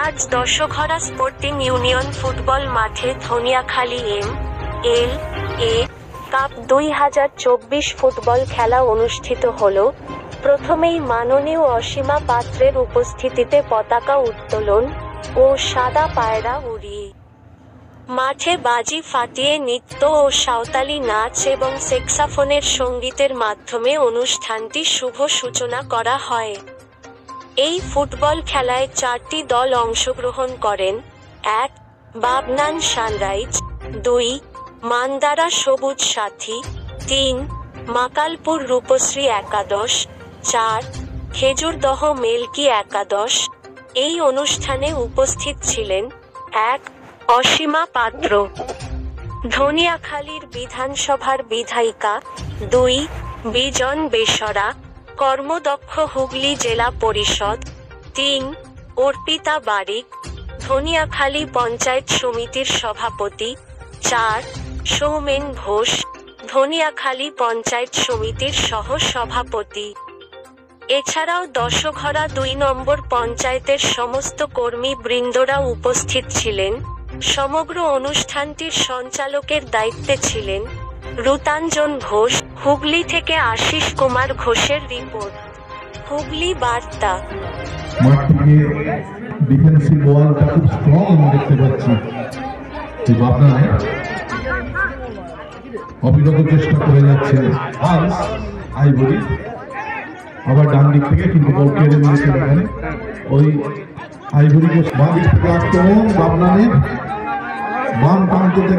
আজ Dashghara sporting union football মাঠে Dhaniakhali MLA. Cup 2024 football খেলা অনুষ্ঠিত হলো। প্রথমেই মাননীয় অসীমা পাত্রের উপস্থিতিতে পতাকা উত্তোলন ও সাদা পায়রা উড়িয়ে মাঠে বাজি ফাটিয়ে নৃত্য ও সাঁওতালি নাচ এবং স্যাক্সোফোনের সঙ্গীতের মাধ্যমে অনুষ্ঠানটি শুভ সূচনা করা হয়। এই ফুটবল খেলায় 4টি দল অংশগ্রহণ করেন। 1. বাবনান সানরাইজ, 2. মান্দারা সবুজ সাথী, 3. মাকালপুর রূপশ্রী একাদশ, 4. খেজুরদহ মেলকি একাদশ। এই অনুষ্ঠানে উপস্থিত ছিলেন 1. অসীমা পাত্র, ধনিয়াখালীর বিধানসভার বিধায়িকা, 2. বিজন বেসরা, কর্মদক্ষ হুগলি জেলা পরিষদ, 3. অর্পিতা বারিক, ধনিয়াখালী পঞ্চায়েত সমিতির সভাপতি, 4. সৌমেন ঘোষ, ধনিয়াখালী পঞ্চায়েত সমিতির সহ সভাপতি। এছাড়াও দশঘরা 2 নম্বর পঞ্চায়েতের সমস্ত কর্মী বৃন্দরা উপস্থিত ছিলেন। সমগ্র অনুষ্ঠানটির সঞ্চালকের দায়িত্বে ছিলেন রুতাঞ্জন ঘোষ। হুগলি থেকে আশিস কুমার ঘোষের রিপোর্ট, হুগলি বার্তা। মাঠটিকে ডিফেন্সিভ ওয়ালটা খুব স্ট্রং আমি দেখতে পাচ্ছি। আপনারা অবিরত চেষ্টা করে যাচ্ছে আইভরি, আবার ডান দিক থেকে কিন্তু বল কেড়ে নিয়েছে এখানে ওই আইভরি কোস্ট। বাঁ দিক থেকে আক্রমণ বাবনানের বাম প্রান্ত থেকে